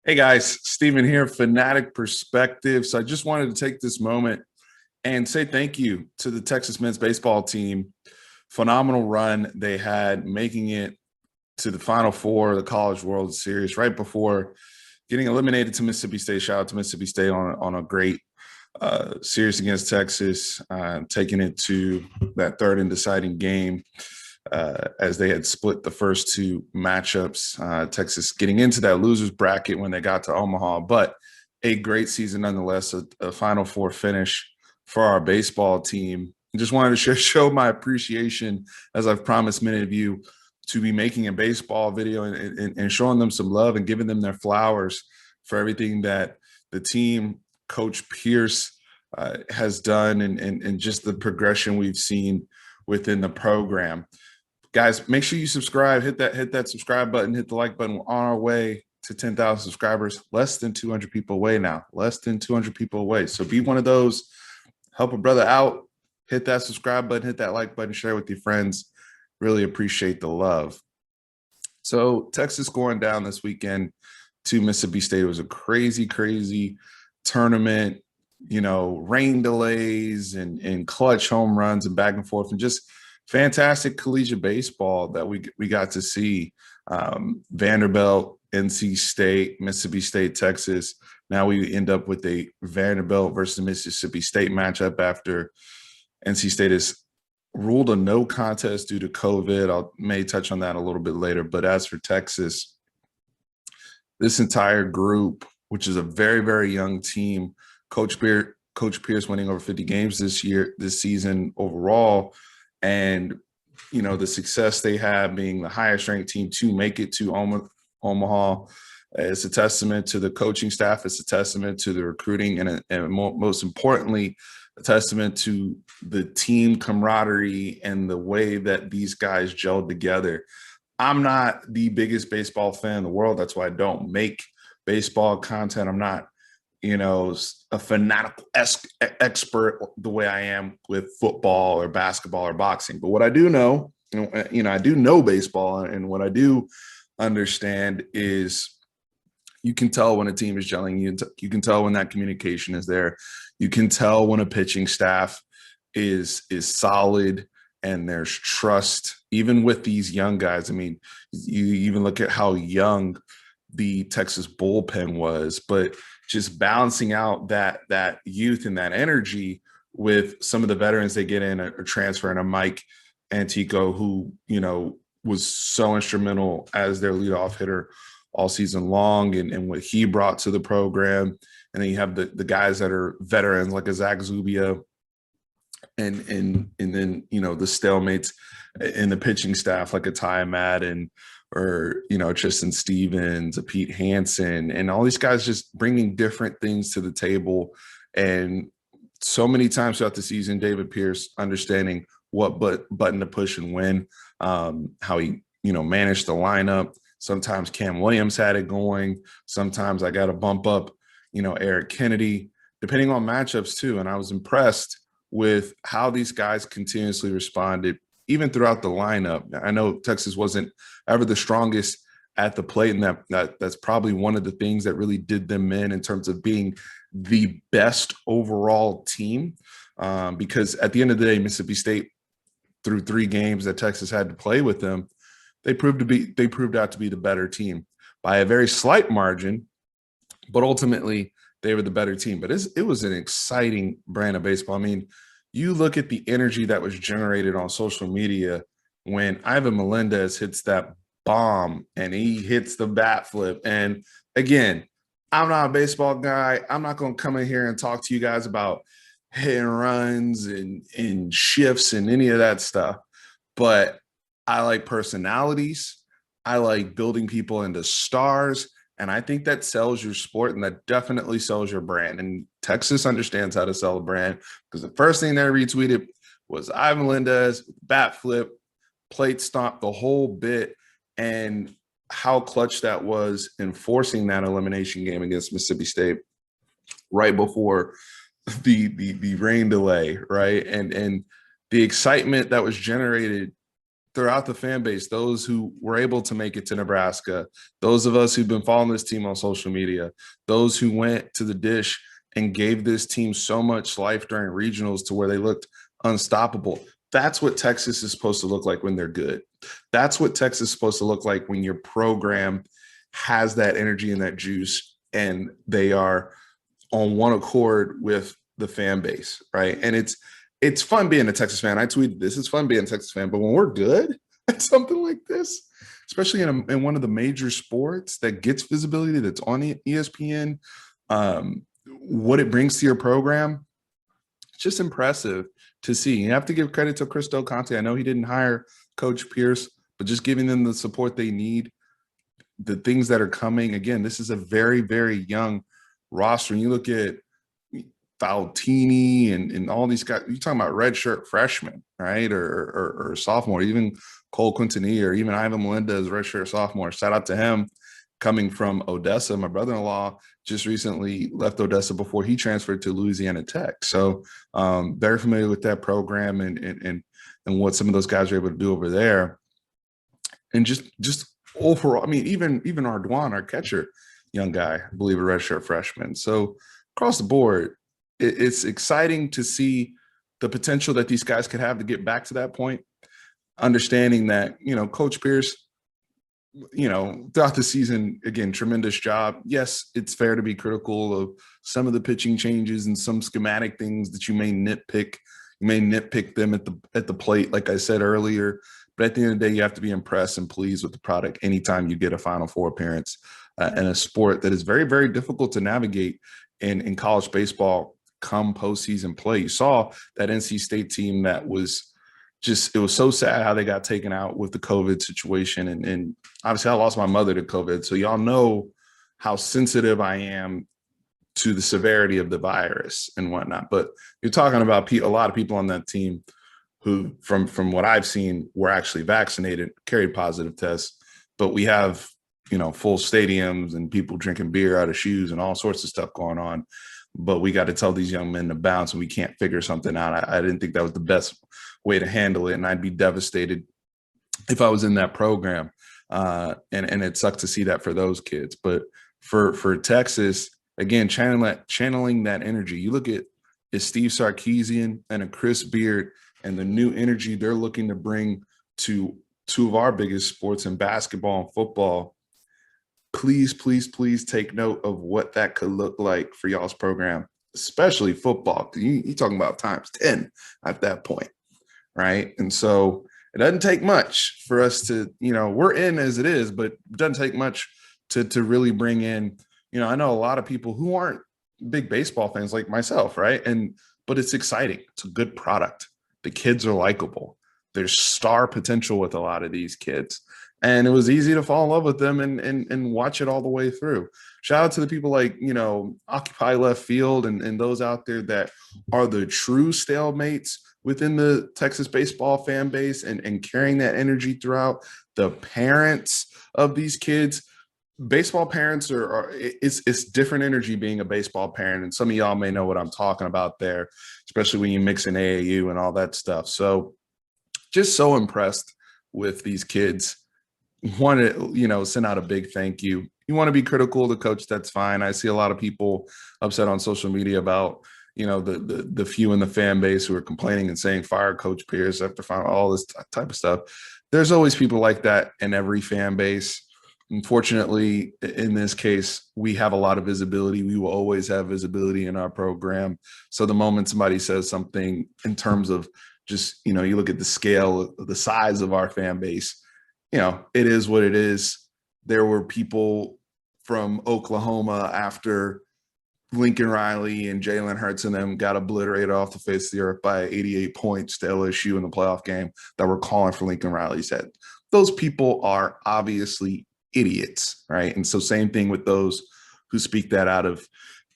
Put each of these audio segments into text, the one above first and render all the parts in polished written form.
Hey guys, Stephen here, Fanatic Perspective. So I just wanted to take this moment and say thank you to the Texas men's baseball team. Phenomenal run they had, making it to the Final Four of the College World Series right before getting eliminated to Mississippi State. Shout out to Mississippi State on a great series against Texas, taking it to that third and deciding game. As they had split the first two matchups, Texas getting into that losers bracket when they got to Omaha, but a great season nonetheless, a Final Four finish for our baseball team. I just wanted to show my appreciation, as I've promised many of you, to be making a baseball video and showing them some love and giving them their flowers for everything that the team, Coach Pierce, has done and just the progression we've seen within the program. Guys, make sure you subscribe, hit that subscribe button, hit the like button. We're on our way to 10,000 subscribers, less than 200 people away now, less than 200 people away. So be one of those, help a brother out, hit that subscribe button, hit that like button, share with your friends. Really appreciate the love. So Texas going down this weekend to Mississippi State. It was a crazy tournament, rain delays and clutch home runs and back and forth and just fantastic collegiate baseball that we got to see. Vanderbilt, NC State, Mississippi State, Texas. Now we end up with a Vanderbilt versus Mississippi State matchup after NC State is ruled a no contest due to COVID. I may touch on that a little bit later. But as for Texas, this entire group, which is a very young team, Coach Pierce winning over 50 games this season overall, and the success they have being the highest ranked team to make it to Omaha. It's a testament to the coaching staff. It's a testament to the recruiting, and most importantly, a testament to the team camaraderie and the way that these guys gelled together. I'm not the biggest baseball fan in the world. That's why I don't make baseball content. I'm not a fanatical expert the way I am with football or basketball or boxing. But what I do know, I do know baseball, and what I do understand is you can tell when a team is gelling. You can tell when that communication is there. You can tell when a pitching staff is solid and there's trust, even with these young guys. I mean, you even look at how young the Texas bullpen was, but just balancing out that youth and that energy with some of the veterans they get in a transfer, and a Mike Antico, who, was so instrumental as their leadoff hitter all season long, and what he brought to the program. And then you have the guys that are veterans like a Zach Zubia, and then, the stalemates in the pitching staff like a Ty Madden, or Tristan Stevens, a Pete Hansen, and all these guys just bringing different things to the table. And so many times throughout the season, David Pierce understanding what button to push and when, how he managed the lineup. Sometimes Cam Williams had it going. Sometimes I got to bump up Eric Kennedy, depending on matchups too. And I was impressed with how these guys continuously responded even throughout the lineup. I know Texas wasn't ever the strongest at the plate, and that's probably one of the things that really did them in terms of being the best overall team. Because at the end of the day, Mississippi State, through 3 games that Texas had to play with them, they proved out to be the better team by a very slight margin, but ultimately they were the better team. But it was an exciting brand of baseball. I mean, you look at the energy that was generated on social media when Ivan Melendez hits that bomb and he hits the bat flip. And again, I'm not a baseball guy. I'm not going to come in here and talk to you guys about hit and runs and shifts and any of that stuff. But I like personalities. I like building people into stars. And I think that sells your sport, and that definitely sells your brand. And Texas understands how to sell a brand, because the first thing they retweeted was Ivan Melendez, bat flip, plate stomp, the whole bit, and how clutch that was in forcing that elimination game against Mississippi State right before the rain delay, right? And the excitement that was generated throughout the fan base, those who were able to make it to Nebraska, those of us who've been following this team on social media, those who went to the Dish and gave this team so much life during regionals to where they looked unstoppable. That's what Texas is supposed to look like when they're good. That's what Texas is supposed to look like when your program has that energy and that juice and they are on one accord with the fan base, right? And it's fun being a Texas fan. I tweeted this. It's fun being a Texas fan, but when we're good at something like this, especially in one of the major sports that gets visibility, that's on ESPN, what it brings to your program, it's just impressive to see. You have to give credit to Chris Del Conte. I know he didn't hire Coach Pierce, but just giving them the support they need, the things that are coming. Again, this is a very, very young roster. And you look at Faltini and all these guys, you're talking about redshirt freshmen, right? Or sophomore, even Cole Quintanilla or even Ivan Melendez, redshirt sophomore. Shout out to him coming from Odessa. My brother-in-law just recently left Odessa before he transferred to Louisiana Tech. So very familiar with that program and what some of those guys are able to do over there. And just overall, I mean, even Ardoin, our catcher, young guy, I believe a redshirt freshman. So across the board, it's exciting to see the potential that these guys could have to get back to that point, understanding that, Coach Pierce, throughout the season, again, tremendous job. Yes, it's fair to be critical of some of the pitching changes and some schematic things that you may nitpick. You may nitpick them at the plate, like I said earlier. But at the end of the day, you have to be impressed and pleased with the product anytime you get a Final Four appearance in a sport that is very, very difficult to navigate in college baseball come postseason play. You saw that NC State team that was just, it was so sad how they got taken out with the COVID situation. And obviously I lost my mother to COVID. So y'all know how sensitive I am to the severity of the virus and whatnot. But you're talking about a lot of people on that team who, from what I've seen, were actually vaccinated, carried positive tests. But we have, full stadiums and people drinking beer out of shoes and all sorts of stuff going on. But we got to tell these young men to bounce, and we can't figure something out. I didn't think that was the best way to handle it, and I'd be devastated if I was in that program. And it sucked to see that for those kids. But for Texas, again, channeling that energy. You look at Steve Sarkisian and a Chris Beard and the new energy they're looking to bring to two of our biggest sports in basketball and football. Please, please, please take note of what that could look like for y'all's program, especially football. You're talking about times 10 at that point, right? And so it doesn't take much for us to, we're in as it is, but it doesn't take much to really bring in, I know a lot of people who aren't big baseball fans like myself, right? But it's exciting. It's a good product. The kids are likable. There's star potential with a lot of these kids. And it was easy to fall in love with them and watch it all the way through. Shout out to the people like, Occupy Left Field and those out there that are the true stalemates within the Texas baseball fan base and carrying that energy throughout. The parents of these kids, baseball parents it's different energy being a baseball parent. And some of y'all may know what I'm talking about there, especially when you mix in AAU and all that stuff. So just so impressed with these kids. Want to, send out a big thank you. You want to be critical of the coach, that's fine. I see a lot of people upset on social media about, the few in the fan base who are complaining and saying fire Coach Pierce after all this type of stuff. There's always people like that in every fan base. Unfortunately, in this case, we have a lot of visibility. We will always have visibility in our program. So the moment somebody says something in terms of just, you look at the scale, the size of our fan base, it is what it is. There were people from Oklahoma after Lincoln Riley and Jalen Hurts and them got obliterated off the face of the earth by 88 points to LSU in the playoff game that were calling for Lincoln Riley's head. Those people are obviously idiots, right? And so same thing with those who speak that out of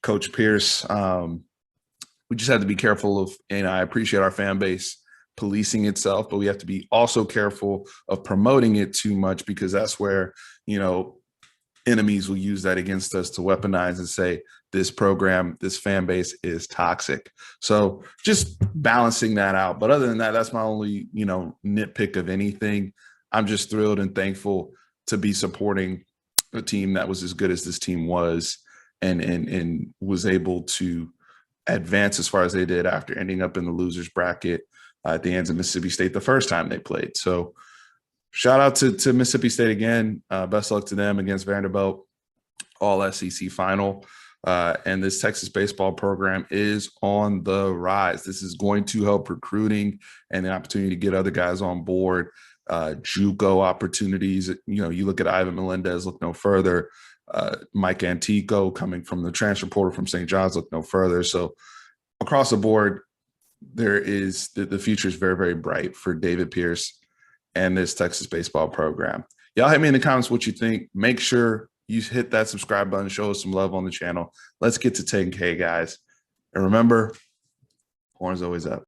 Coach Pierce. We just have to be careful of, and I appreciate our fan base policing itself, but we have to be also careful of promoting it too much, because that's where, enemies will use that against us to weaponize and say this program, this fan base is toxic. So just balancing that out. But other than that, that's my only, nitpick of anything. I'm just thrilled and thankful to be supporting a team that was as good as this team was, and was able to advance as far as they did after ending up in the losers bracket at the hands of Mississippi State the first time they played. So shout out to Mississippi State again. Best luck to them against Vanderbilt, all SEC final. And this Texas baseball program is on the rise. This is going to help recruiting and the opportunity to get other guys on board. JUCO opportunities. You look at Ivan Melendez, look no further. Mike Antico coming from the transfer portal from St. John's, look no further. So across the board, there is the future is very, very bright for David Pierce and this Texas baseball program. Y'all hit me in the comments what you think. Make sure you hit that subscribe button, show us some love on the channel. Let's get to 10K, guys. And remember, horns always up.